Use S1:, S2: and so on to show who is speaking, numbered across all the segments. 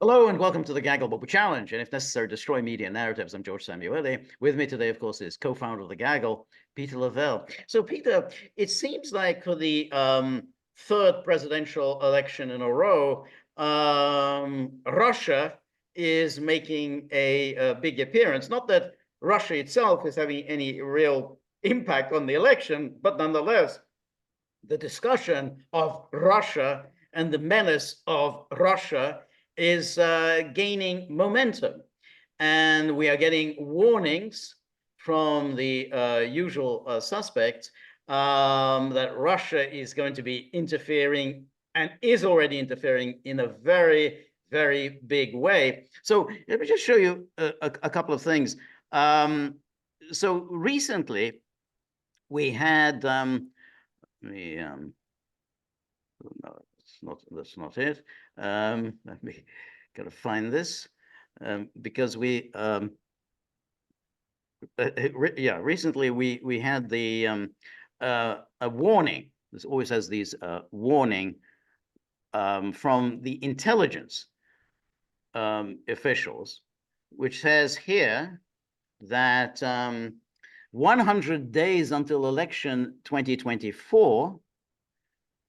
S1: Hello and welcome to the Gaggle Bubble Challenge, and if necessary, destroy media narratives. I'm George Szamuely. With me today, of course, is co-founder of the Gaggle, Peter Lavelle. So, Peter, it seems like for the third presidential election in a row, Russia is making a big appearance. Not that Russia itself is having any real impact on the election, but nonetheless, the discussion of Russia and the menace of Russia is gaining momentum. And we are getting warnings from the usual suspects that Russia is going to be interfering and is already interfering in a very, very big way. So let me just show you a couple of things. So recently, we had no, that's not it. Let me gotta find this because we recently we had the a warning. This always has these warning from the intelligence officials, which says here that 100 days until election 2024,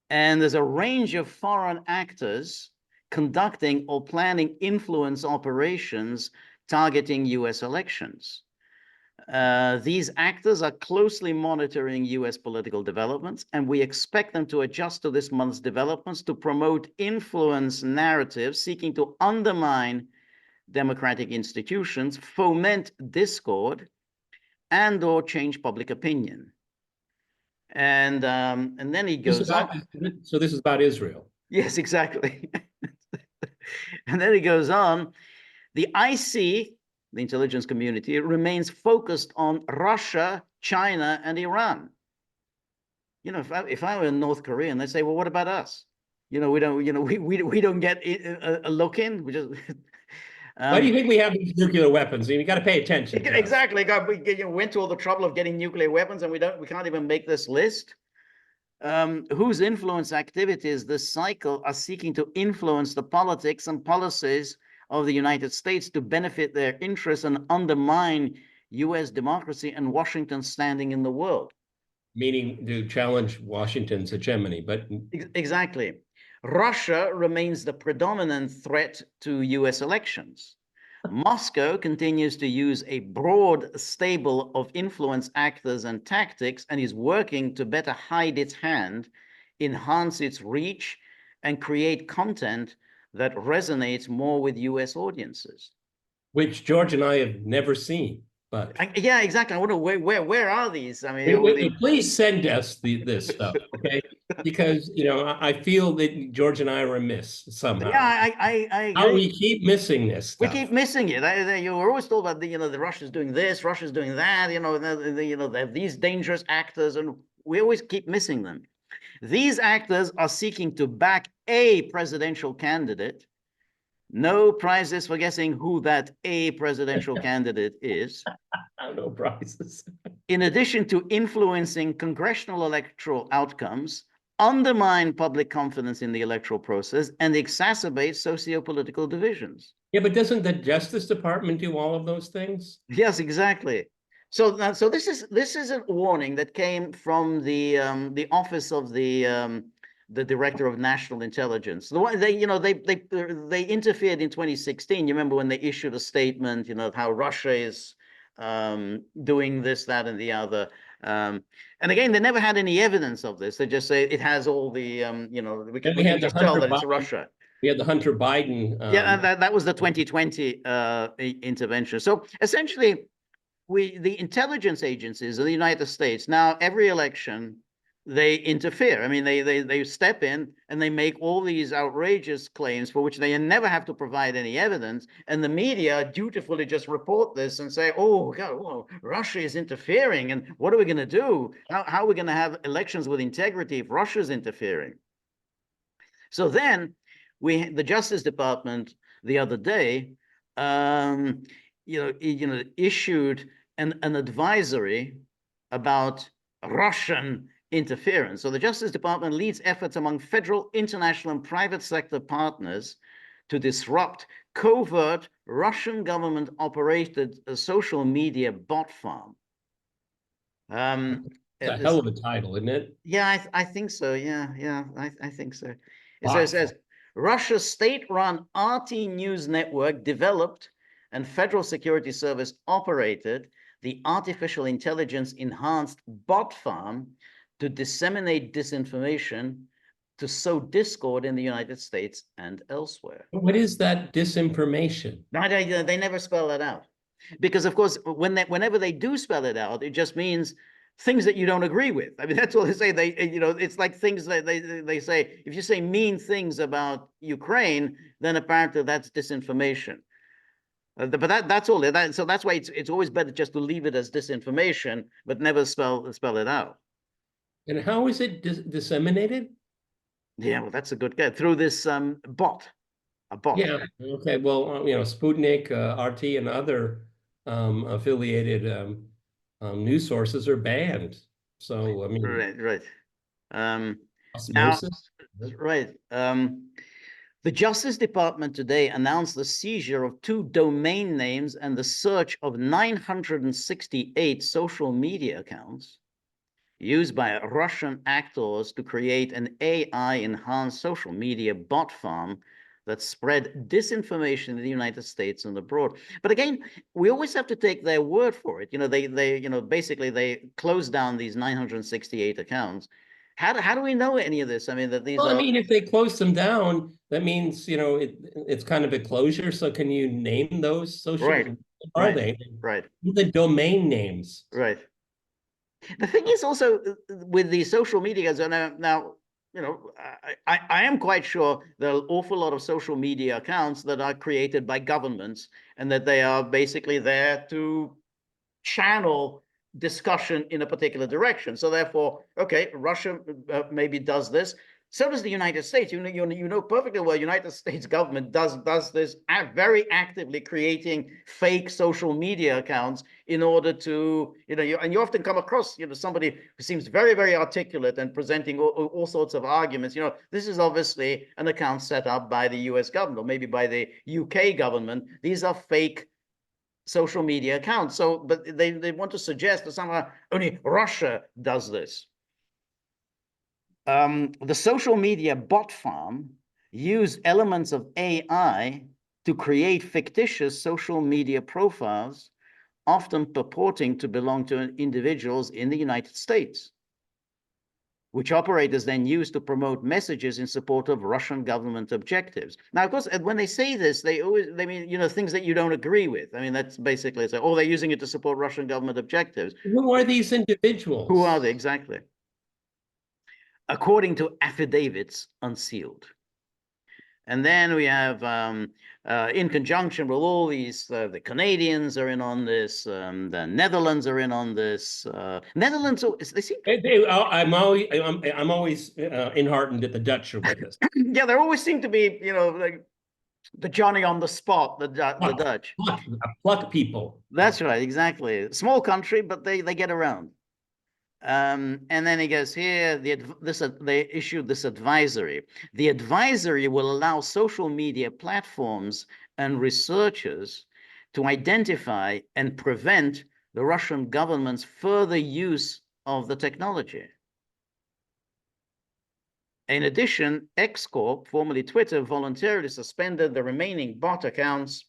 S1: and there's a range of foreign actors conducting or planning influence operations targeting US elections. These actors are closely monitoring US political developments, and we expect them to adjust to this month's developments to promote influence narratives seeking to undermine democratic institutions, foment discord, and or change public opinion. And then he goes on.
S2: So this is about Israel.
S1: Yes, exactly. And then he goes on. The IC, the intelligence community, remains focused on Russia, China, and Iran. You know, if I were in North Korea and they say, well, what about us? You know, we don't get a look in. We just
S2: why do you think we have these nuclear weapons? I mean, you got to pay attention.
S1: Exactly. We went to all the trouble of getting nuclear weapons, and we can't even make this list. Whose influence activities this cycle are seeking to influence the politics and policies of the United States to benefit their interests and undermine US democracy and Washington's standing in the world.
S2: Meaning to challenge Washington's hegemony, but
S1: exactly. Russia remains the predominant threat to US elections. Moscow continues to use a broad stable of influence actors and tactics and is working to better hide its hand, enhance its reach, and create content that resonates more with US audiences.
S2: Which George and I have never seen. But
S1: yeah, exactly. I wonder where are these? I mean,
S2: please send us this stuff, okay? Because I feel that George and I are remiss somehow.
S1: Yeah,
S2: how we keep missing this stuff.
S1: We keep missing it. You were always told about the Russia's doing this, Russia's doing that. They have these dangerous actors, and we always keep missing them. These actors are seeking to back a presidential candidate. No prizes for guessing who that a presidential candidate is.
S2: No prizes.
S1: In addition to influencing congressional electoral outcomes, undermine public confidence in the electoral process, and exacerbate socio-political divisions.
S2: Yeah, but doesn't the Justice Department do all of those things?
S1: Yes, exactly. So this is a warning that came from the office of the Director of National Intelligence. The one they interfered in 2016. You remember when they issued a statement, how Russia is doing this, that, and the other. And again, they never had any evidence of this. They just say it has all the we can just tell that it's Russia.
S2: We had the Hunter Biden.
S1: Yeah, and that was the 2020 intervention. So essentially, the intelligence agencies of the United States, now every election, they interfere. I mean, they step in and they make all these outrageous claims for which they never have to provide any evidence. And the media dutifully just report this and say, oh, God, oh, Russia is interfering. And what are we going to do? How are we going to have elections with integrity if Russia's interfering? So then the Justice Department the other day, issued an advisory about Russian interference. So the Justice Department leads efforts among federal, international, and private sector partners to disrupt covert Russian government-operated social media bot farm.
S2: It's a hell of a title, isn't it?
S1: Yeah, I think so. Yeah, I think so. So
S2: Bot
S1: it says, Russia's state-run RT News network developed and Federal Security Service operated the artificial intelligence enhanced bot farm to disseminate disinformation, to sow discord in the United States and elsewhere.
S2: What is that disinformation?
S1: No, they never spell that out. Because, of course, whenever they do spell it out, it just means things that you don't agree with. I mean, that's all they say. It's like things that they say, if you say mean things about Ukraine, then apparently that's disinformation. But that's all. So that's why it's always better just to leave it as disinformation, but never spell it out.
S2: And how is it disseminated?
S1: Yeah, well, that's a good guess. Through this bot, a bot.
S2: Yeah. Okay. Well, Sputnik, RT, and other affiliated news sources are banned. So I mean,
S1: Right. Now,
S2: osmosis.
S1: right. The Justice Department today announced the seizure of 2 domain names and the search of 968 social media accounts used by Russian actors to create an AI-enhanced social media bot farm that spread disinformation in the United States and abroad. But again, we always have to take their word for it. Basically they closed down these 968 accounts. How do we know any of this? I mean, that these
S2: Well,
S1: are...
S2: I mean, if they close them down, that means, it's kind of a closure. So can you name those social?
S1: Right.
S2: Are
S1: Right.
S2: they?
S1: Right.
S2: The domain names.
S1: Right. The thing is also with the social media, now, I am quite sure there are an awful lot of social media accounts that are created by governments and that they are basically there to channel discussion in a particular direction. So therefore, okay, Russia maybe does this. So does the United States. You know perfectly well, United States government does this very actively, creating fake social media accounts in order to, and you often come across, somebody who seems very, very articulate and presenting all sorts of arguments. This is obviously an account set up by the US government or maybe by the UK government. These are fake social media accounts. So, but they want to suggest that somehow only Russia does this. The social media bot farm used elements of AI to create fictitious social media profiles, often purporting to belong to individuals in the United States, which operators then use to promote messages in support of Russian government objectives. Now, of course, when they say this, they mean, things that you don't agree with. I mean, that's basically, oh, they're using it to support Russian government objectives.
S2: Who are these individuals?
S1: Who are they exactly? According to affidavits unsealed. And then we have, in conjunction with all these, the Canadians are in on this, the Netherlands are in on this. Netherlands, they seem...
S2: I'm always enheartened that the Dutch are with us.
S1: Yeah, there always seem to be, like the Johnny on the spot, the Dutch.
S2: Pluck people.
S1: That's right, exactly. Small country, but they get around. And then he goes here, they issued this advisory. The advisory will allow social media platforms and researchers to identify and prevent the Russian government's further use of the technology. In addition, X Corp, formerly Twitter, voluntarily suspended the remaining bot accounts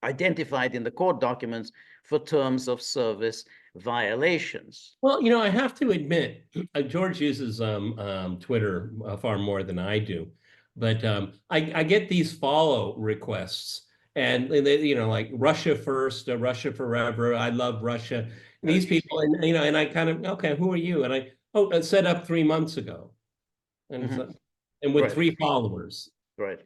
S1: identified in the court documents for terms of service violations.
S2: Well, I have to admit, George uses Twitter far more than I do, but I get these follow requests, and they, like Russia first, Russia forever. I love Russia. And these people, and I kind of, okay, who are you? And I set up 3 months ago, and and with 3 followers,
S1: right?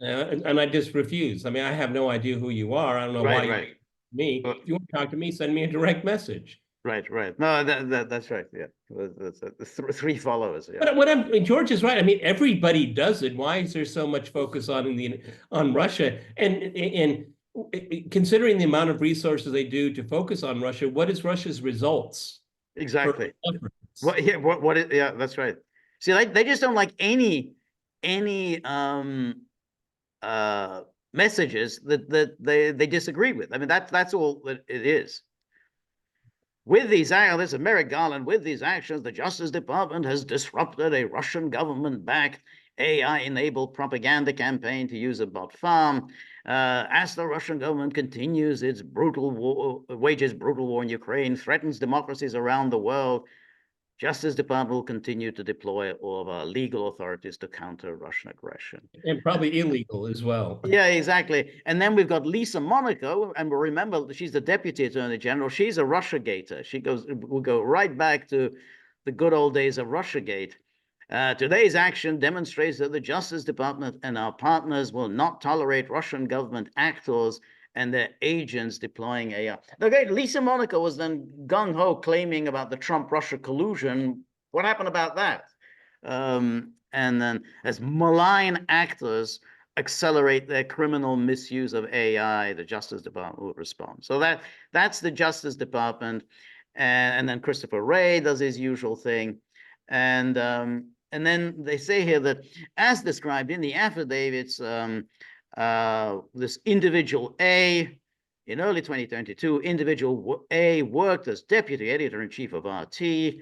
S2: And I just refuse. I mean, I have no idea who you are. I don't know why.
S1: Right.
S2: Me. If you want to talk to me, send me a direct message.
S1: Right. No, that's right. Yeah, that's 3 followers. Yeah.
S2: But George is right. I mean, everybody does it. Why is there so much focus on Russia? And considering the amount of resources they do to focus on Russia, what is Russia's results?
S1: Exactly. Yeah, that's right. See, they just don't like any messages that they disagree with. I mean, that's all that it is. With these actions, this is Merrick Garland, with these actions, the Justice Department has disrupted a Russian government-backed AI-enabled propaganda campaign, to use a bot farm. As the Russian government continues its wages brutal war in Ukraine, threatens democracies around the world, Justice Department will continue to deploy all of our legal authorities to counter Russian aggression.
S2: And probably illegal as well.
S1: Yeah, exactly. And then we've got Lisa Monaco, and remember, she's the Deputy Attorney General. She's a RussiaGater. We'll go right back to the good old days of RussiaGate. Today's action demonstrates that the Justice Department and our partners will not tolerate Russian government actors and their agents deploying AI. Okay, Lisa Monaco was then gung-ho claiming about the Trump-Russia collusion. What happened about that? And then as malign actors accelerate their criminal misuse of AI, the Justice Department will respond. So that's the Justice Department. And then Christopher Wray does his usual thing. And then they say here that, as described in the affidavits, this individual A, in early 2022, individual A worked as deputy editor-in-chief of RT.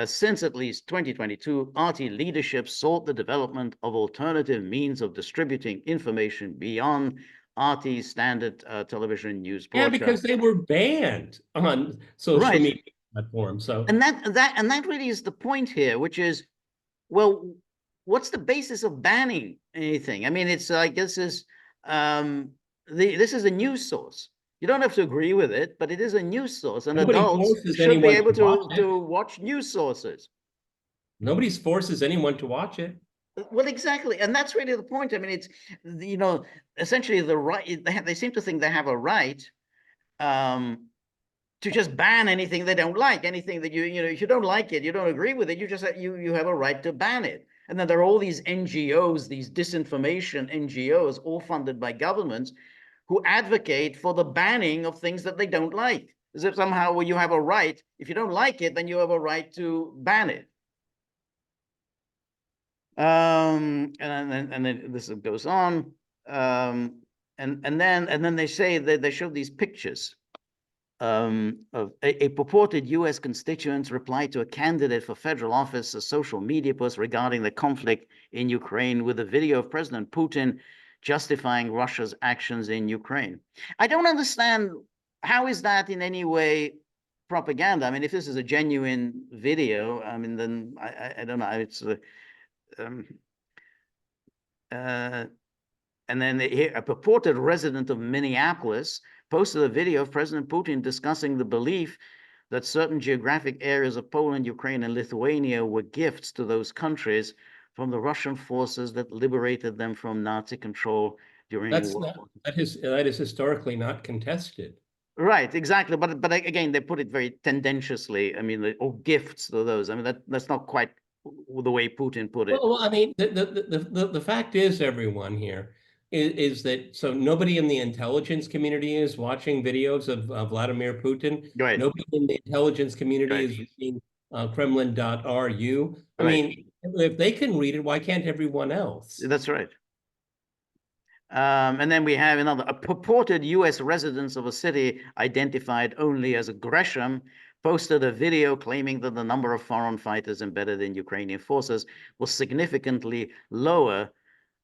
S1: Since at least 2022, RT leadership sought the development of alternative means of distributing information beyond RT's standard television news broadcast.
S2: Yeah, because they were banned on social media platforms. So
S1: and that really is the point here, which is, well, what's the basis of banning anything? I mean, it's like this is a news source. You don't have to agree with it, but it is a news source, and adults should be able to watch news sources.
S2: Nobody forces anyone to watch it.
S1: Well, exactly, and that's really the point. I mean, it's, you know, essentially the right. They seem to think they have a right to just ban anything they don't like, anything that you know, if you don't like it, you don't agree with it, you just you have a right to ban it. And then there are all these NGOs, these disinformation NGOs, all funded by governments, who advocate for the banning of things that they don't like, as if somehow, well, you have a right. If you don't like it, then you have a right to ban it. And then this goes on, and then they say that they show these pictures of a purported U.S. constituent's reply to a candidate for federal office, a social media post regarding the conflict in Ukraine, with a video of President Putin justifying Russia's actions in Ukraine. I don't understand, how is that in any way propaganda? I mean, if this is a genuine video, I mean, then I don't know. It's and then a purported resident of Minneapolis posted a video of President Putin discussing the belief that certain geographic areas of Poland, Ukraine, and Lithuania were gifts to those countries from the Russian forces that liberated them from Nazi control during
S2: that is historically not contested.
S1: Right, exactly. But again, they put it very tendentiously. I mean, or gifts to those. I mean, that's not quite the way Putin put it.
S2: Well, I mean, the fact is, everyone here is that, so nobody in the intelligence community is watching videos of Vladimir Putin.
S1: Right.
S2: Nobody in the intelligence community is reading Kremlin.ru. I mean, if they can read it, why can't everyone else?
S1: That's right. And then we have a purported U.S. residents of a city identified only as Gresham posted a video claiming that the number of foreign fighters embedded in Ukrainian forces was significantly lower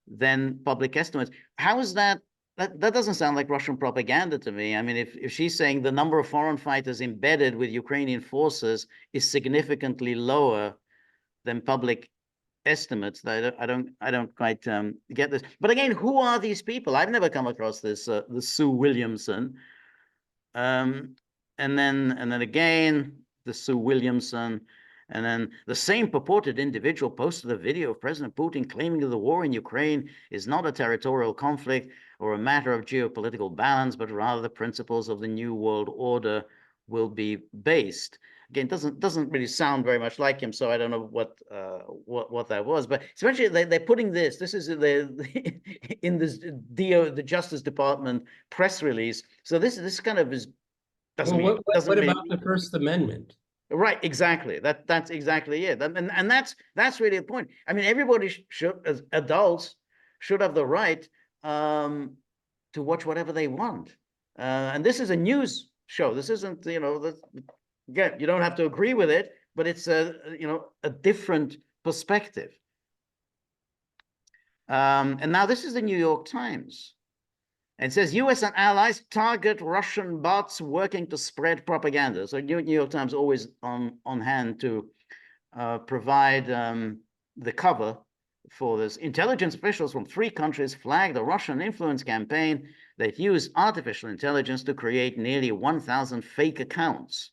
S1: than public estimates. How is that? That doesn't sound like Russian propaganda to me. I mean, if she's saying the number of foreign fighters embedded with Ukrainian forces is significantly lower than public estimates, that I don't quite get this. But again, who are these people? I've never come across this the Sue Williamson. And then again, the Sue Williamson, and then the same purported individual posted a video of President Putin claiming that the war in Ukraine is not a territorial conflict or a matter of geopolitical balance, but rather the principles of the New World Order will be based. Again, doesn't really sound very much like him, so I don't know what that was. But essentially, they're putting this. This is in this the Justice Department press release. So this kind of is.
S2: What about the First Amendment?
S1: Right, exactly. That's exactly it, and that's really the point. I mean, everybody should, as adults, should have the right to watch whatever they want. And this is a news show. This isn't, again, you don't have to agree with it, but it's a different perspective. And now this is the New York Times. It says US and allies target Russian bots working to spread propaganda. So New York Times always on hand to provide the cover for this. Intelligence officials from 3 countries flagged a Russian influence campaign that used artificial intelligence to create nearly 1,000 fake accounts.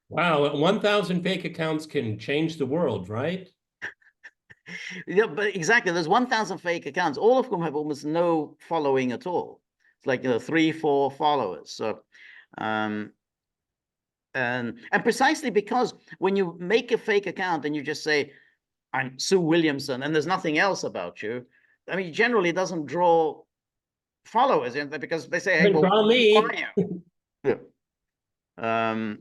S2: Wow, 1,000 fake accounts can change the world, right?
S1: Yeah, but exactly. There's 1,000 fake accounts, all of whom have almost no following at all. It's like 3, 4 followers. So, and precisely because when you make a fake account and you just say, I'm Sue Williamson, and there's nothing else about you, I mean, generally it doesn't draw followers because they say, hey, well,
S2: Draw me.
S1: who are you? Yeah.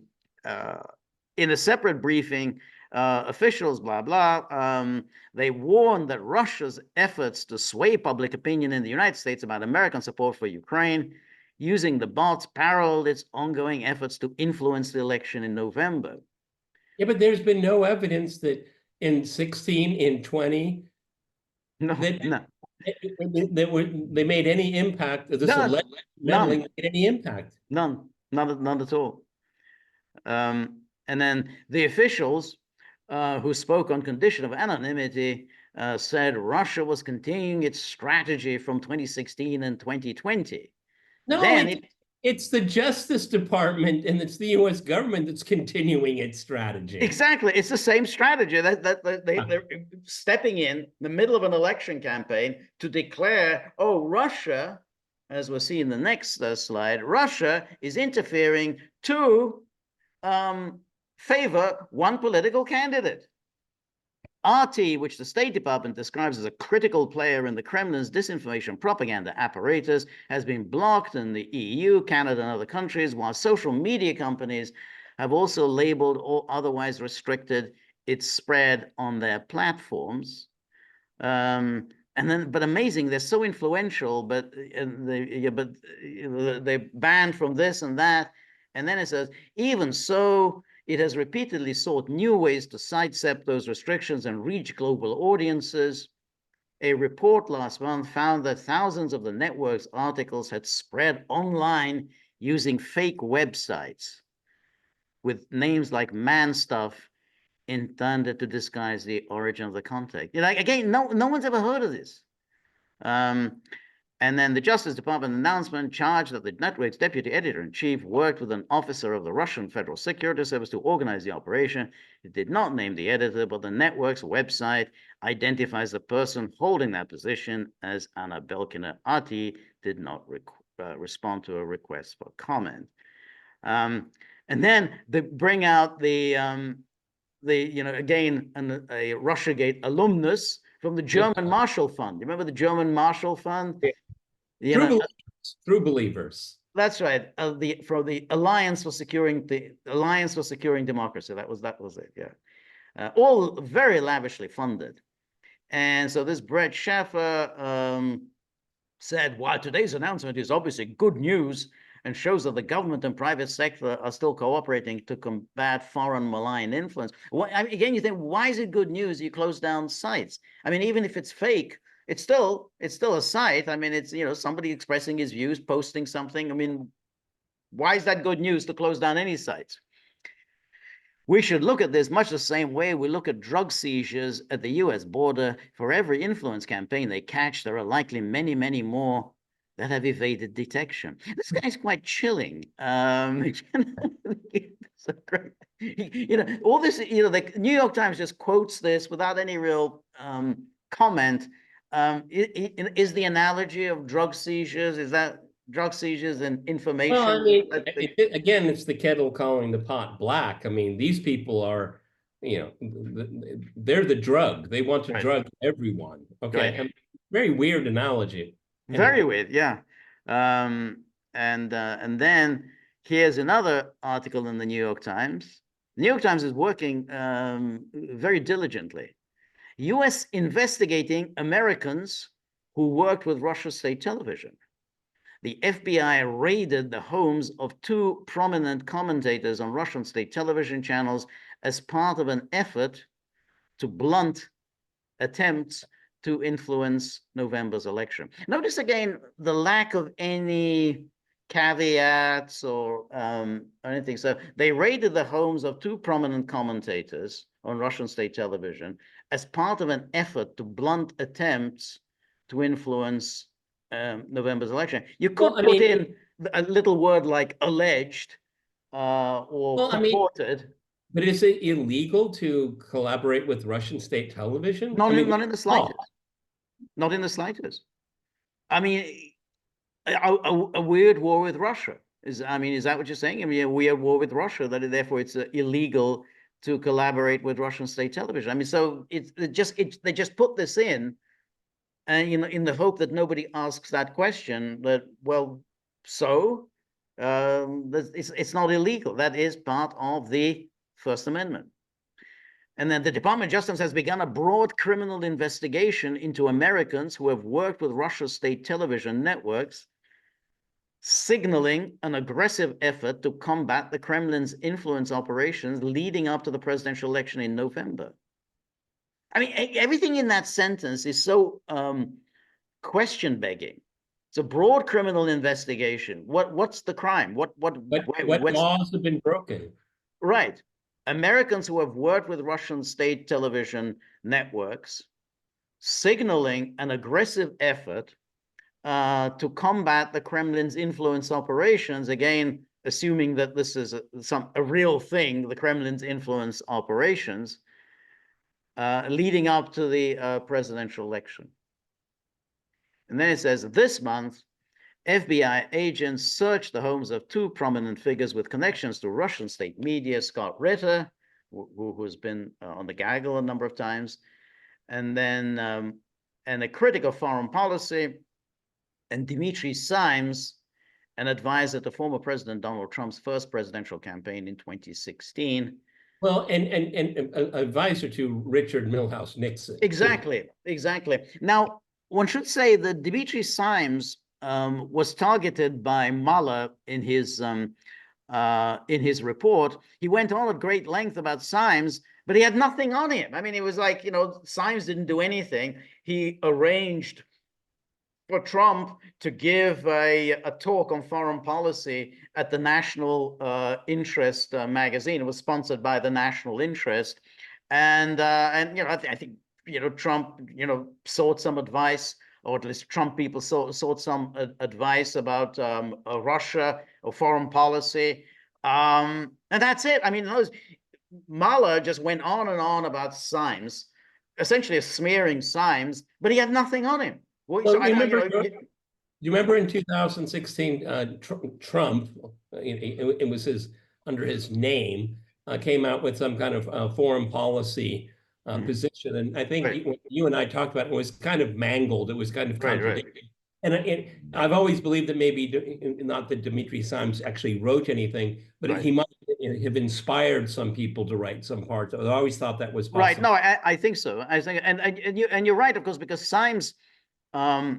S1: In a separate briefing, officials, blah, blah, they warned that Russia's efforts to sway public opinion in the United States about American support for Ukraine using the bots paralleled its ongoing efforts to influence the election in November.
S2: Yeah, but there's been no evidence that in 16, in 20,
S1: No.
S2: They made any impact, this alleged meddling made any impact.
S1: None at all. And then the officials who spoke on condition of anonymity said Russia was continuing its strategy from 2016 and 2020.
S2: No, then it's the Justice Department and it's the U.S. government that's continuing its strategy.
S1: Exactly. It's the same strategy that they're stepping in the middle of an election campaign to declare, oh, Russia, as we'll see in the next slide, Russia is interfering to favor one political candidate. RT, which the State Department describes as a critical player in the Kremlin's disinformation propaganda apparatus, has been blocked in the EU, Canada, and other countries, while social media companies have also labeled or otherwise restricted its spread on their platforms. And then, but amazing, they're so influential, but they're banned from this and that. And then it says, even so, it has repeatedly sought new ways to sidestep those restrictions and reach global audiences. A report last month found that thousands of the network's articles had spread online using fake websites with names like man stuff intended to disguise the origin of the content. Again, no one's ever heard of this. And then the Justice Department announcement charged that the network's deputy editor-in-chief worked with an officer of the Russian Federal Security Service to organize the operation. It did not name the editor, but the network's website identifies the person holding that position as Anna Belkina. RT did not respond to a request for comment. And then they bring out again, a RussiaGate alumnus from the German Marshall Fund. You remember the German Marshall Fund?
S2: True believers.
S1: That's right. From the Alliance for Securing Democracy. That was it. Yeah, all very lavishly funded. And so this Brett Schaffer said, "While today's announcement is obviously good news and shows that the government and private sector are still cooperating to combat foreign malign influence." Again, you think, why is it good news? You close down sites. I mean, even if it's fake, it's still a site. I mean, it's somebody expressing his views, posting something. I mean, why is that good news to close down any sites? We should look at this much the same way we look at drug seizures at the US border. For every influence campaign they catch, there are likely many, many more that have evaded detection. This guy's quite chilling. So great. All this, the New York Times just quotes this without any real comment. Is the analogy of drug seizures, is that drug seizures and information?
S2: Well, I mean, again, it's the kettle calling the pot black. I mean, these people are, they're the drug. They want to drug everyone. Okay. Right. I mean, very weird analogy.
S1: Very weird, yeah. And then here's another article in the New York Times. The New York Times is working very diligently. U.S. investigating Americans who worked with Russian state television. The FBI raided the homes of two prominent commentators on Russian state television channels as part of an effort to blunt attempts to influence November's election. Notice again the lack of any caveats or anything. So they raided the homes of two prominent commentators on Russian state television as part of an effort to blunt attempts to influence November's election. You could put in a little word like alleged or purported.
S2: But is it illegal to collaborate with Russian state television?
S1: Not in the slightest. Not in the slightest. I mean, a weird war with Russia is that what you're saying? I mean, a weird war with Russia, that therefore it's illegal to collaborate with Russian state television. I mean, so they just put this in, and in the hope that nobody asks that question. That so it's not illegal. That is part of the First Amendment. And then the Department of Justice has begun a broad criminal investigation into Americans who have worked with Russia's state television networks, signaling an aggressive effort to combat the Kremlin's influence operations leading up to the presidential election in November. I mean, everything in that sentence is so question begging. It's a broad criminal investigation. What's the crime? What
S2: laws have been broken?
S1: Right. Americans who have worked with Russian state television networks, signaling an aggressive effort to combat the Kremlin's influence operations, again, assuming that this is a real thing, the Kremlin's influence operations, leading up to the presidential election. And then it says, this month, FBI agents searched the homes of two prominent figures with connections to Russian state media, Scott Ritter, who's been on the gaggle a number of times, and then and a critic of foreign policy, and Dimitri Simes, an advisor to former President Donald Trump's first presidential campaign in 2016.
S2: Well, and advisor to Richard Milhouse Nixon.
S1: Exactly. Now, one should say that Dimitri Simes was targeted by Mueller in his report. He went on at great length about Simes, but he had nothing on him. I mean, it was like, Simes didn't do anything. He arranged for Trump to give a talk on foreign policy at the National Interest magazine. It was sponsored by the National Interest, and I think Trump sought some advice, or at least Trump people sought some advice about Russia or foreign policy. And that's it. I mean, Mueller just went on and on about Simes, essentially smearing Simes, but he had nothing on him.
S2: You remember in 2016, Trump, it was under his name, came out with some kind of foreign policy position, and I think you and I talked about it. It was kind of mangled. It was kind of contradictory. And I've always believed that maybe not that Dimitri Simes actually wrote anything, but he might have inspired some people to write some parts. I always thought that was possible.
S1: Right. No, I think so. I think, and you're right, of course, because Simes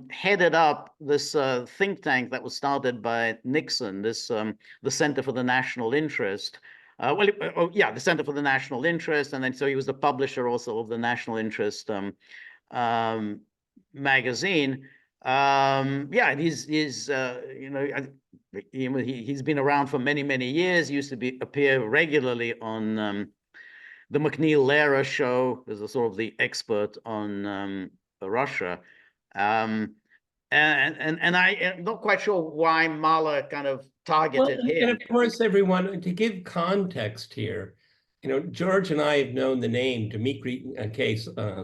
S1: headed up this think tank that was started by Nixon, this the Center for the National Interest. The Center for the National Interest, and then so he was the publisher also of the National Interest magazine. And he's been around for many years. He used to appear regularly on the McNeil-Lehrer show as a sort of the expert on Russia. And I'm not quite sure why Mueller kind of targeted him.
S2: And of course, everyone, to give context here, George and I have known the name Dimitri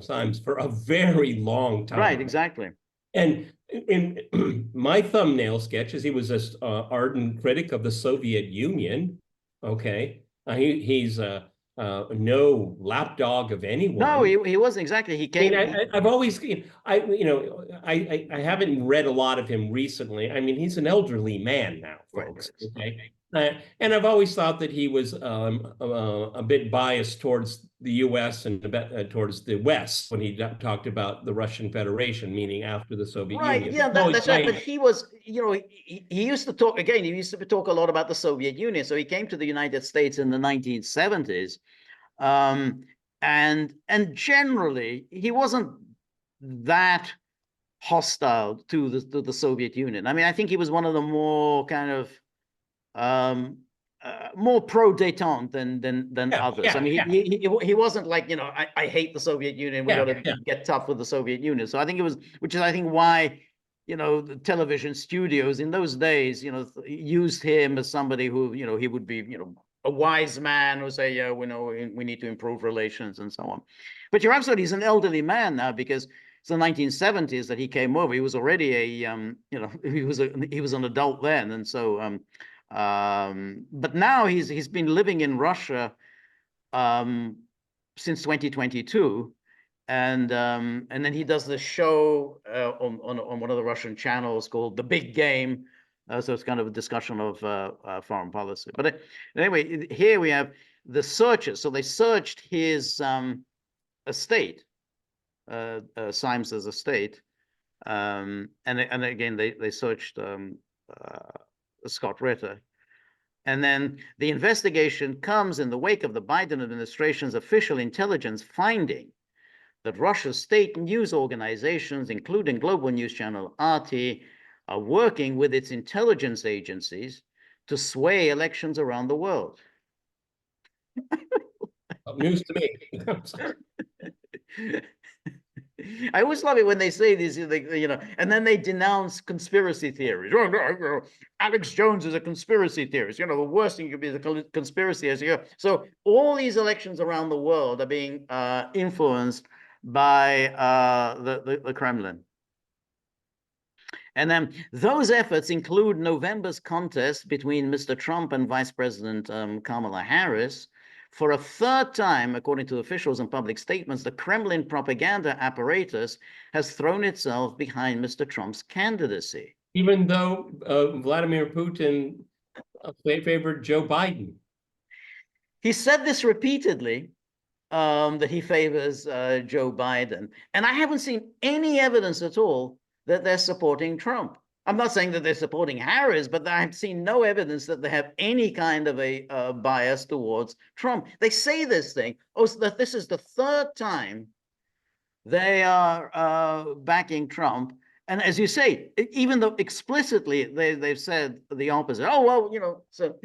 S2: Simes for a very long time.
S1: Right, exactly.
S2: And in my thumbnail sketch is he was an ardent critic of the Soviet Union. Okay, he's no lapdog of anyone.
S1: No, he wasn't exactly. He came.
S2: I've always, I haven't read a lot of him recently. I mean, he's an elderly man now, folks. Right. Okay, And I've always thought that he was a bit biased towards the U.S. and a bit towards the West when he talked about the Russian Federation, meaning after the Soviet
S1: Right,
S2: Union.
S1: yeah, that's right. But he was, he used to talk again. He used to talk a lot about the Soviet Union. So he came to the United States in the 1970s, and generally he wasn't that hostile to the Soviet Union. I mean, I think he was one of the more kind of more pro-détente than others. I mean, he wasn't like, I hate the Soviet Union. We got to get tough with the Soviet Union. So I think it was, which is I think why, the television studios in those days, used him as somebody who, he would be, a wise man who say, yeah, we know we need to improve relations and so on. But you're absolutely, he's an elderly man now because it's the 1970s that he came over. He was already he was an adult then, and so. But now he's been living in Russia since 2022, and then he does this show on one of the Russian channels called The Big Game. So it's kind of a discussion of foreign policy. But anyway, here we have the searches. So they searched his estate, Simes's estate, and again they searched Scott Ritter. And then the investigation comes in the wake of the Biden administration's official intelligence finding that Russia's state news organizations, including global news channel RT, are working with its intelligence agencies to sway elections around the world.
S2: News to me.
S1: I always love it when they say these, and then they denounce conspiracy theories. Alex Jones is a conspiracy theorist. The worst thing could be the conspiracy theorist. So all these elections around the world are being influenced by the Kremlin. And then those efforts include November's contest between Mr. Trump and Vice President Kamala Harris. For a third time, according to officials and public statements, the Kremlin propaganda apparatus has thrown itself behind Mr. Trump's candidacy.
S2: Even though Vladimir Putin favored Joe Biden.
S1: He said this repeatedly, that he favors Joe Biden. And I haven't seen any evidence at all that they're supporting Trump. I'm not saying that they're supporting Harris, but I've seen no evidence that they have any kind of a bias towards Trump. They say this thing, that this is the third time they are backing Trump. And as you say, even though explicitly they've said the opposite. Oh, well, so,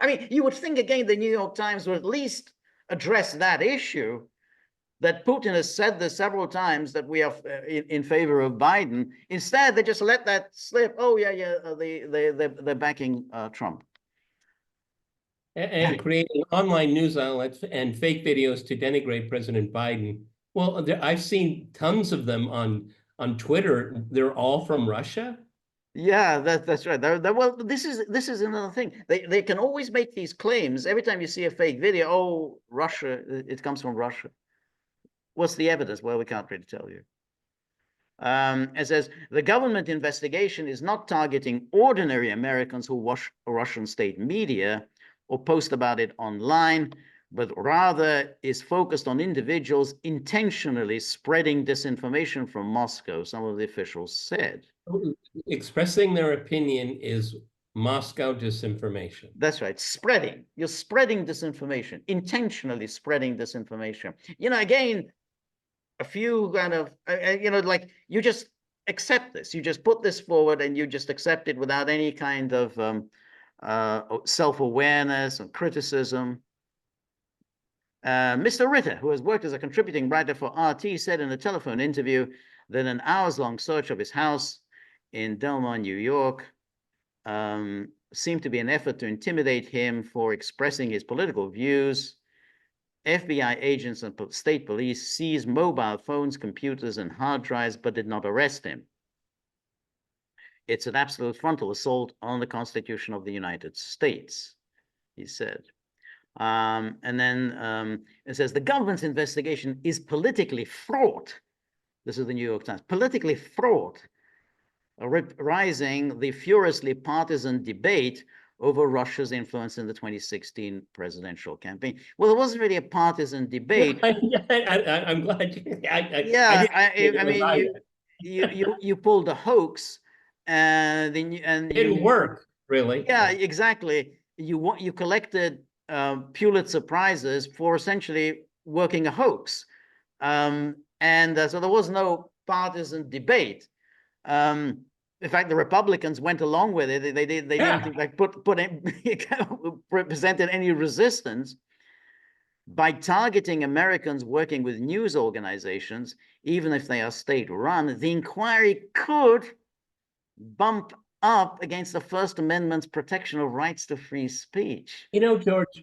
S1: I mean, you would think, again, the New York Times would at least address that issue, that Putin has said this several times, that we are in favor of Biden. Instead, they just let that slip. Oh, yeah, they're backing Trump.
S2: And creating online news outlets and fake videos to denigrate President Biden. Well, I've seen tons of them on Twitter. They're all from Russia.
S1: Yeah, that's right. Well, this is another thing. They can always make these claims every time you see a fake video. Oh, Russia, it comes from Russia. What's the evidence? Well, we can't really tell you. It says the government investigation is not targeting ordinary Americans who watch Russian state media or post about it online, but rather is focused on individuals intentionally spreading disinformation from Moscow, some of the officials said.
S2: Expressing their opinion is Moscow disinformation.
S1: That's right. Spreading. You're spreading disinformation, intentionally spreading disinformation. Again, a few kind of, like you just accept this. You just put this forward and you just accept it without any kind of self-awareness and criticism. Mr. Ritter, who has worked as a contributing writer for RT, said in a telephone interview that an hours-long search of his house in Delmar, New York, seemed to be an effort to intimidate him for expressing his political views. FBI agents and state police seized mobile phones, computers, and hard drives, but did not arrest him. It's an absolute frontal assault on the Constitution of the United States, he said. And then it says the government's investigation is politically fraught. This is the New York Times. Politically fraught, rising the furiously partisan debate over Russia's influence in the 2016 presidential campaign. Well, it wasn't really a partisan debate.
S2: I'm glad you,
S1: Yeah,
S2: didn't think
S1: I
S2: it was
S1: mean,
S2: either.
S1: you pulled a hoax, and then
S2: It didn't work, really.
S1: yeah, exactly. You collected Pulitzer prizes for essentially working a hoax, and so there was no partisan debate. In fact, the Republicans went along with it. They didn't like presented any resistance by targeting Americans working with news organizations, even if they are state-run. The inquiry could bump up against the First Amendment's protection of rights to free speech.
S2: You know, George,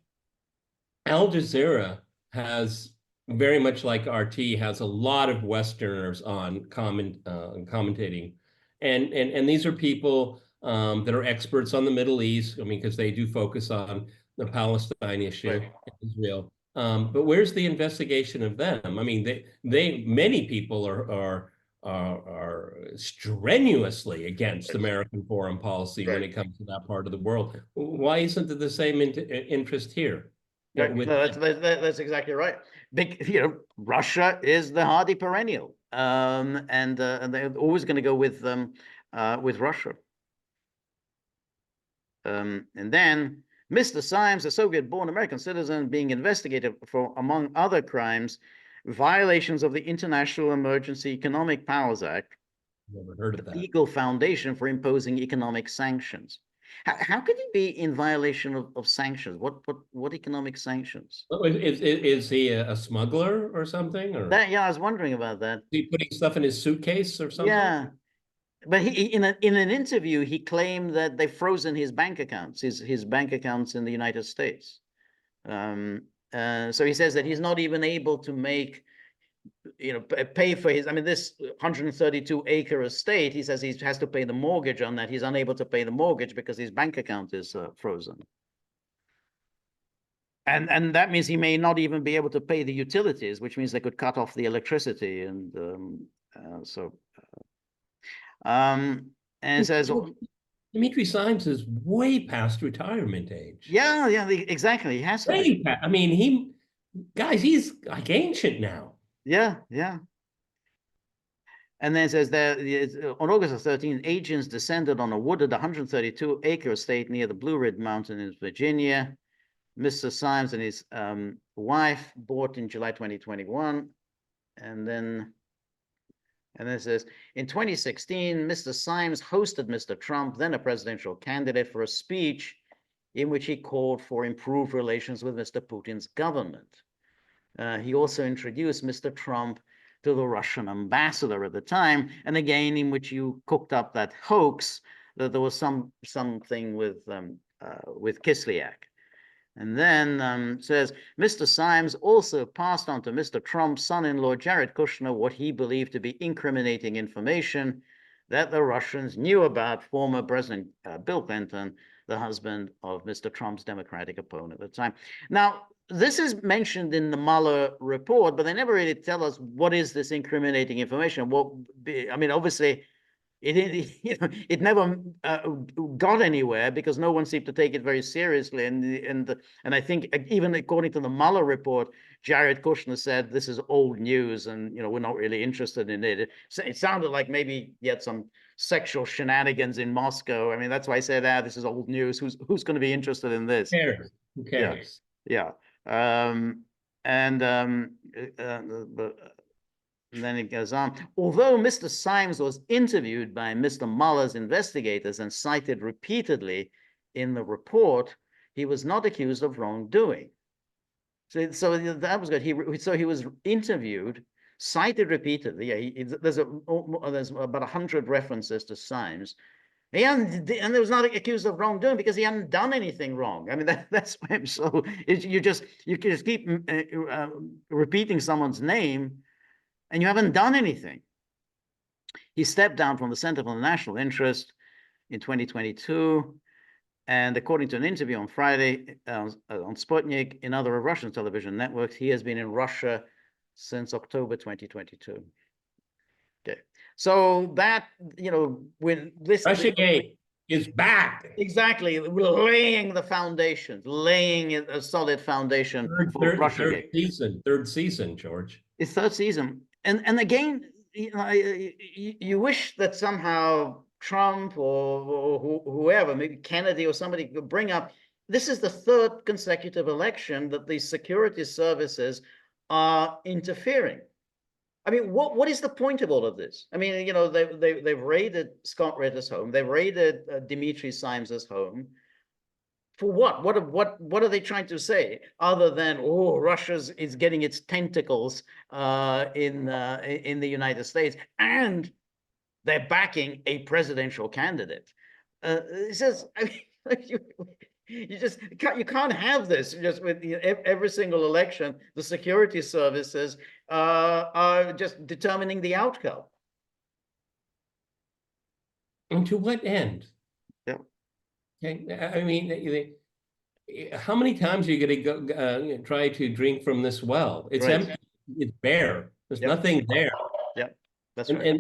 S2: Al Jazeera has very much like RT has a lot of Westerners on commentating, and these are people that are experts on the Middle East. I mean, because they do focus on the Palestine issue,
S1: Right.
S2: Israel. But where's the investigation of them? I mean, many people are strenuously against American foreign policy when
S1: Right.
S2: it comes to that part of the world. Why isn't there the same interest here?
S1: Right.
S2: With
S1: No, that's exactly right. Russia is the hardy perennial, and they're always going to go with Russia. And then Mr. Simes, a Soviet-born American citizen, being investigated for, among other crimes, violations of the International Emergency Economic Powers Act,
S2: Never heard of
S1: the
S2: that.
S1: legal foundation for imposing economic sanctions. How could he be in violation of sanctions? What economic sanctions?
S2: Oh, is he a smuggler or something? Or is
S1: Yeah, I was wondering about that.
S2: he putting stuff in his suitcase or something?
S1: Yeah, but he in an interview he claimed that they've frozen his bank accounts, his bank accounts in the United States. So he says that he's not even able to make, pay for his. I mean, this 132-acre estate. He says he has to pay the mortgage on that. He's unable to pay the mortgage because his bank account is frozen. And that means he may not even be able to pay the utilities, which means they could cut off the electricity, and and it says,
S2: Dimitri Simes is way past retirement age.
S1: yeah, exactly. He has to be.
S2: I mean, he's like ancient now.
S1: Yeah, yeah. And then it says that on August 13th, agents descended on a wooded 132-acre estate near the Blue Ridge Mountain in Virginia. Mr. Simes and his wife bought in July 2021. And then it says, in 2016, Mr. Simes hosted Mr. Trump, then a presidential candidate, for a speech in which he called for improved relations with Mr. Putin's government. He also introduced Mr. Trump to the Russian ambassador at the time, and again, in which you cooked up that hoax that there was something with Kislyak. And then says, Mr. Simes also passed on to Mr. Trump's son-in-law, Jared Kushner, what he believed to be incriminating information that the Russians knew about former President Bill Clinton, the husband of Mr. Trump's Democratic opponent at the time. Now, this is mentioned in the Mueller report, but they never really tell us what is this incriminating information. I mean, obviously, it never got anywhere because no one seemed to take it very seriously. And I think even according to the Mueller report, Jared Kushner said this is old news, and we're not really interested in it. It sounded like maybe he had some sexual shenanigans in Moscow. I mean, that's why I said, this is old news. Who's going to be interested in this?
S2: Who cares?
S1: Yeah. And then it goes on. Although Mr. Simes was interviewed by Mr. Mueller's investigators and cited repeatedly in the report, he was not accused of wrongdoing. So that was good. He was interviewed, cited repeatedly. Yeah, there's about 100 references to Simes. And there was not accused of wrongdoing because he hadn't done anything wrong. I mean, that's him. So you just keep repeating someone's name, and you haven't done anything. He stepped down from the Center for the National Interest in 2022. And according to an interview on Friday on Sputnik and other Russian television networks, he has been in Russia since October 2022. Okay. So that, when this...
S2: RussiaGate. is back.
S1: Exactly, laying the foundations, laying a solid foundation for RussiaGate.
S2: Third season, George.
S1: It's third season, and again, you wish that somehow Trump or whoever, maybe Kennedy or somebody, could bring up. This is the third consecutive election that the security services are interfering. I mean, what is the point of all of this? I mean, they've raided Scott Ritter's home. They've raided Dimitri Simes's home. For what? What are they trying to say other than, oh, Russia is getting its tentacles in the United States, and they're backing a presidential candidate? It says, I mean, you can't have this just with every single election. The security services are just determining the outcome.
S2: And to what end?
S1: Yeah.
S2: Okay. I mean, how many times are you going to go try to drink from this well? It's
S1: Right.
S2: empty. It's bare. There's
S1: Yep.
S2: nothing there.
S1: Yeah, that's right.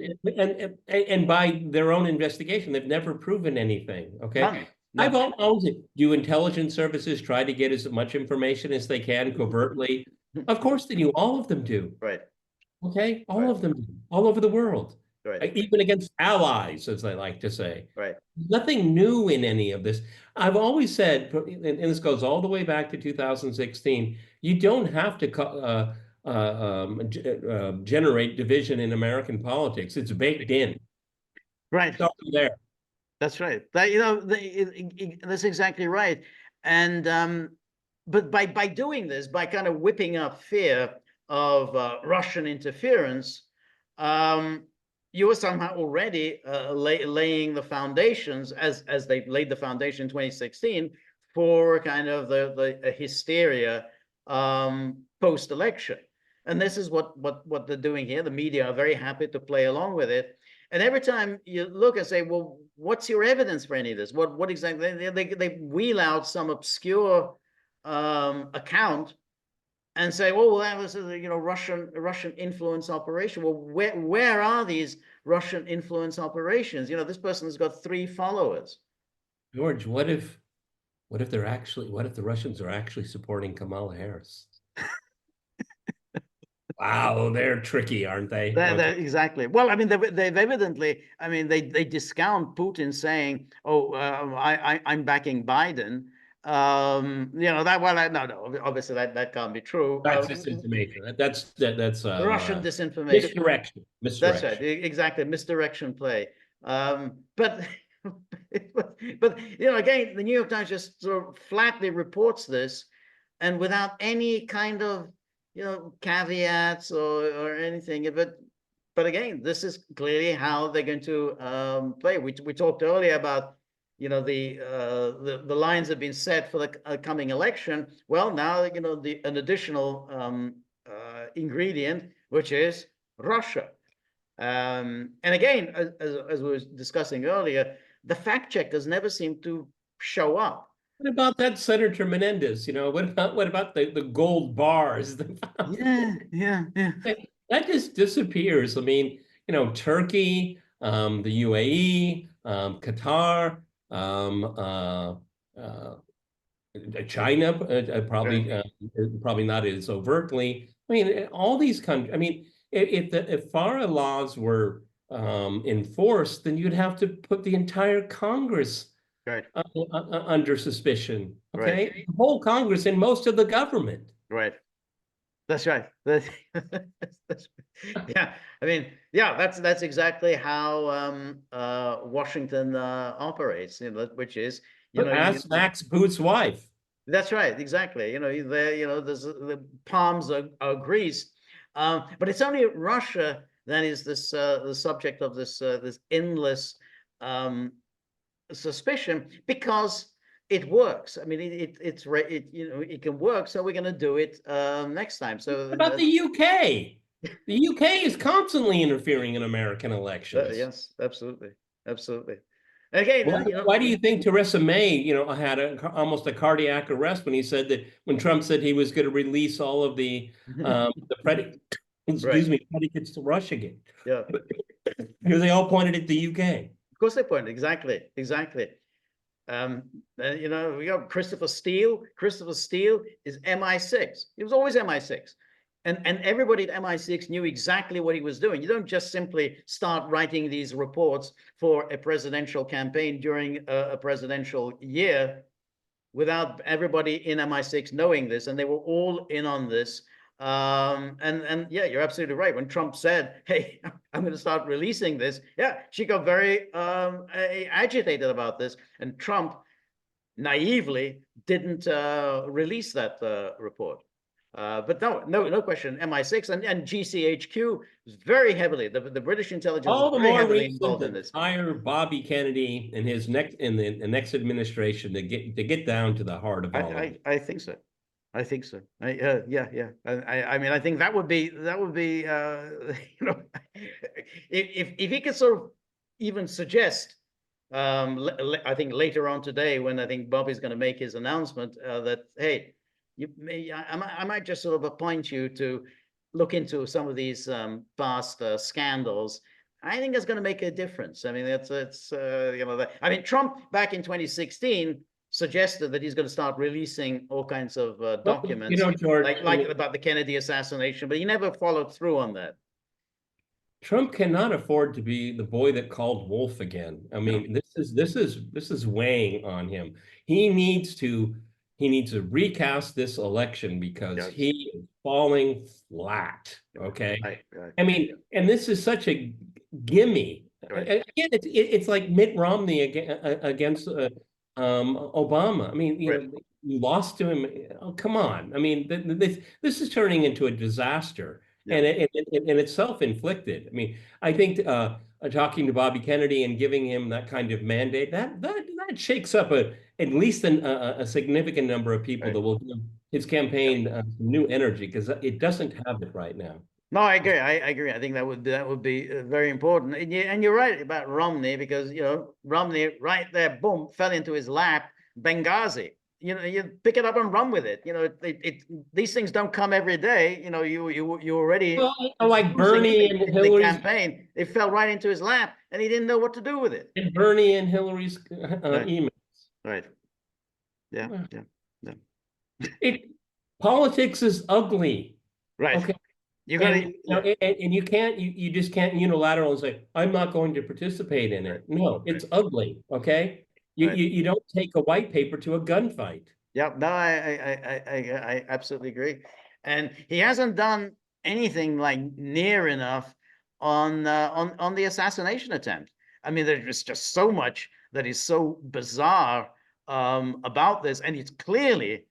S2: And by their own investigation, they've never proven anything. Okay.
S1: None. No.
S2: I've always, do intelligence services try to get as much information as they can covertly? Of course they do. All of them do.
S1: Right.
S2: Okay. All
S1: Right.
S2: of them do. All over the world.
S1: Right.
S2: Even against allies, as they like to say.
S1: Right.
S2: Nothing new in any of this. I've always said, and this goes all the way back to 2016, you don't have to generate division in American politics. It's baked in.
S1: Right.
S2: It's already there.
S1: That's right. That's exactly right. And but by doing this, by kind of whipping up fear of Russian interference, you were somehow already laying the foundations, as they laid the foundation in 2016, for kind of the hysteria post-election. And this is what they're doing here. The media are very happy to play along with it. And every time you look and say, well, what's your evidence for any of this? What exactly? They wheel out some obscure account and say, oh, well, that was Russian influence operation. Well, where are these Russian influence operations? This person has got 3 followers.
S2: George, what if the Russians are actually supporting Kamala Harris? Wow, they're tricky, aren't they?
S1: Exactly. Well, I mean, they've evidently, I mean, they discount Putin saying, "Oh, I'm backing Biden." No, obviously that can't be true.
S2: That's disinformation. That's
S1: Russian disinformation.
S2: Misdirection.
S1: That's right. Exactly, misdirection play. But again, the New York Times just sort of flatly reports this, and without any kind of caveats or anything. But again, this is clearly how they're going to play. We talked earlier about the lines have been set for the coming election. Well, now an additional ingredient, which is Russia. And again, as we were discussing earlier, the fact checkers never seem to show up.
S2: What about that Senator Menendez? What about the gold bars?
S1: Yeah.
S2: That just disappears. I mean, Turkey, the UAE, Qatar, China, probably not as overtly. I mean, all these countries. I mean, if FARA laws were enforced, then you'd have to put the entire Congress under suspicion. Okay,
S1: Right.
S2: the whole Congress and most of the government.
S1: Right. That's right. Yeah. I mean, yeah. That's exactly how Washington operates. Which is
S2: ask Max Booth's wife.
S1: That's right. Exactly. There's the palms are greased, but it's only Russia that is the subject of this endless suspicion, because it works. I mean, it can work. So we're going to do it next time. So
S2: what about the UK? The UK is constantly interfering in American elections.
S1: Yes, absolutely. Again,
S2: why do you think Theresa May, had almost a cardiac arrest when he said that when Trump said he was going to release all of the predicates to RussiaGate?
S1: Yeah,
S2: because they all pointed at the UK.
S1: Of course they weren't. Exactly. You know, we got Christopher Steele. Christopher Steele is MI6. He was always MI6. And everybody at MI6 knew exactly what he was doing. You don't just simply start writing these reports for a presidential campaign during a presidential year without everybody in MI6 knowing this, and they were all in on this. And yeah, you're absolutely right. When Trump said, "Hey, I'm going to start releasing this," yeah, she got very agitated about this, and Trump naively didn't release that report. But no question, MI6 and GCHQ was very heavily, the British intelligence
S2: All
S1: was
S2: the
S1: very
S2: more
S1: heavily
S2: reason
S1: involved in
S2: to
S1: this.
S2: hire Bobby Kennedy and his next in the next administration to get down to the heart of all of it.
S1: I think so. I think so. Yeah. I mean, I think that would be you know, if he could sort of even suggest, I think later on today when I think Bobby's going to make his announcement that, hey, I might just sort of appoint you to look into some of these past scandals. I think that's going to make a difference. I mean, it's you know, I mean, Trump back in 2016 suggested that he's going to start releasing all kinds of documents,
S2: you know, George,
S1: like about the Kennedy assassination, but he never followed through on that.
S2: Trump cannot afford to be the boy that called wolf again. I mean, this is weighing on him. He needs to recast this election because
S1: Yes.
S2: he is falling flat. Okay.
S1: Right.
S2: I mean, and this is such a gimme.
S1: Right.
S2: Again, it's like Mitt Romney against Obama. I mean, you
S1: Right.
S2: know, you lost to him. Oh, come on. I mean, this is turning into a disaster.
S1: Yeah.
S2: And it's self-inflicted. I mean, I think talking to Bobby Kennedy and giving him that kind of mandate, that shakes up at least a significant number of people
S1: Right.
S2: that will give his campaign new energy, because it doesn't have it right now.
S1: No, I agree. I agree. I think that would be very important. And you're right about Romney, because you know Romney right there, boom, fell into his lap. Benghazi. You know, you pick it up and run with it. You know, these things don't come every day. You know, you already,
S2: well, like Bernie and Hillary's
S1: campaign. It fell right into his lap, and he didn't know what to do with it.
S2: and Bernie and Hillary's
S1: Right.
S2: emails.
S1: Right. Yeah.
S2: Politics is ugly.
S1: Right.
S2: Okay.
S1: You got
S2: And, you know, and you just can't unilaterally say, I'm not going to participate in it. No, it's ugly. Okay. You don't take a white paper to a gunfight.
S1: Yeah, no, I absolutely agree. And he hasn't done anything like near enough on the assassination attempt. I mean, there's just so much that is so bizarre about this, and it's clearly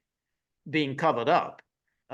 S1: being covered up.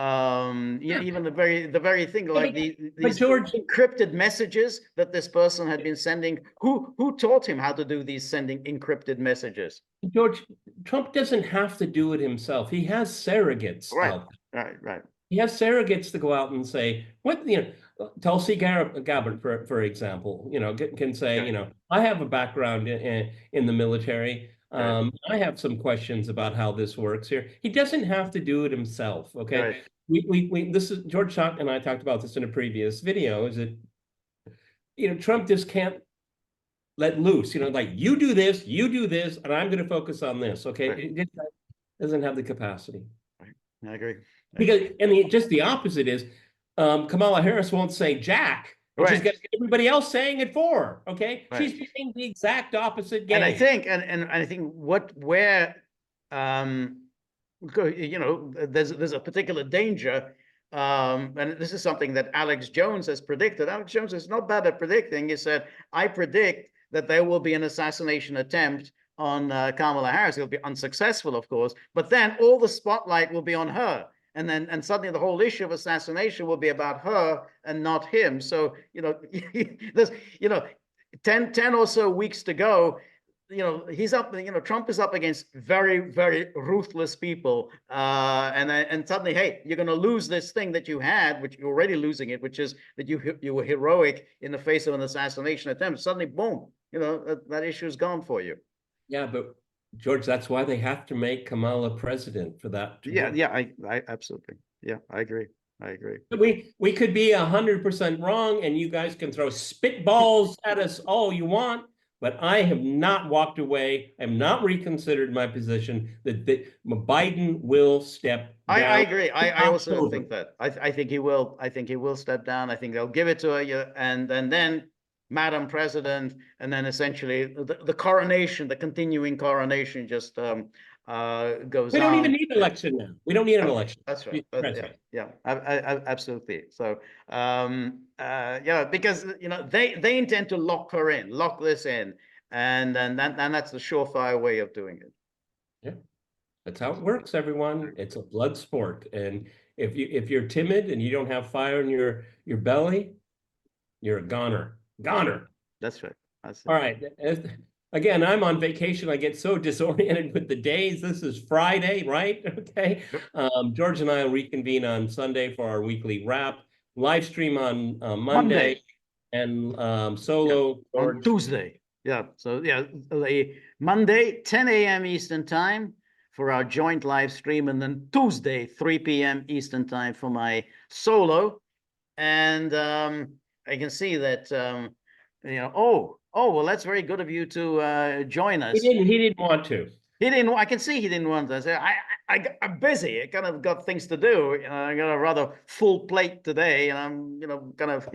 S1: Even the very thing, like these
S2: George,
S1: encrypted messages that this person had been sending. Who taught him how to do these sending encrypted messages?
S2: George, Trump doesn't have to do it himself. He has surrogates out there.
S1: Right.
S2: He has surrogates to go out and say, what, you know, Tulsi Gabbard, for example, you know, can say, you know, I have a background in the military. I have some questions about how this works here. He doesn't have to do it himself. Okay. This is George Schott and I talked about this in a previous video, is that, you know, Trump just can't let loose, you know, like you do this, and I'm going to focus on this. Okay. It doesn't have the capacity.
S1: I agree.
S2: Because, and just the opposite is Kamala Harris won't say jack. She's got everybody else saying it for her. Okay. She's playing the exact opposite game.
S1: And I think, and I think where you know, there's a particular danger. And this is something that Alex Jones has predicted. Alex Jones is not bad at predicting. He said, I predict that there will be an assassination attempt on Kamala Harris. It'll be unsuccessful, of course, but then all the spotlight will be on her. And suddenly the whole issue of assassination will be about her and not him. So, you know, there's, you know, 10 or so weeks to go. You know, he's up, you know, Trump is up against very, very ruthless people. And suddenly, hey, you're going to lose this thing that you had, which you're already losing it, which is that you were heroic in the face of an assassination attempt. Suddenly, boom, you know, that issue is gone for you.
S2: Yeah, but George, that's why they have to make Kamala president for that.
S1: I absolutely. Yeah, I agree.
S2: We could be 100% wrong, and you guys can throw spitballs at us all you want, But I have not walked away. I have not reconsidered my position that Biden will step down.
S1: I agree. I also
S2: October.
S1: think that. I think he will. I think he will step down. I think they'll give it to her, and then Madam President, and then essentially the coronation, the continuing coronation, just goes
S2: We don't
S1: on.
S2: even need an election now. We don't need an election.
S1: That's right.
S2: President.
S1: Yeah, absolutely. So, yeah, because they intend to lock her in, lock this in, and that's the surefire way of doing it.
S2: Yeah, that's how it works, everyone. It's a blood sport, and if you're timid and you don't have fire in your belly, you're a goner. Goner.
S1: That's right. That's
S2: All right. Again, I'm on vacation. I get so disoriented with the days. This is Friday, right? Okay. George and I will reconvene on Sunday for our weekly wrap. Live stream on Monday. And solo
S1: on Tuesday. Yeah. So yeah, Monday, 10 a.m. Eastern time for our joint live stream, and then Tuesday, 3 p.m. Eastern time for my solo. And I can see that well, that's very good of you to join us.
S2: He didn't want to.
S1: He didn't. I can see he didn't want to. I'm busy. I kind of got things to do. I got a rather full plate today, and I'm kind of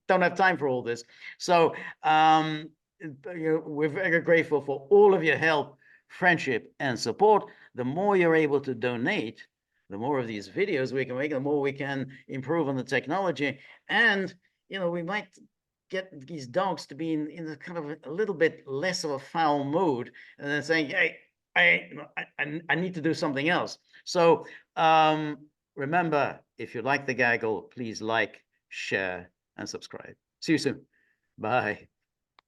S1: don't have time for all this. So we're very grateful for all of your help, friendship, and support. The more you're able to donate, the more of these videos we can make, the more we can improve on the technology, and we might get these dogs to be in a kind of a little bit less of a foul mood, and then saying, hey, I need to do something else. So remember, if you like the gaggle, please like, share, and subscribe. See you soon. Bye.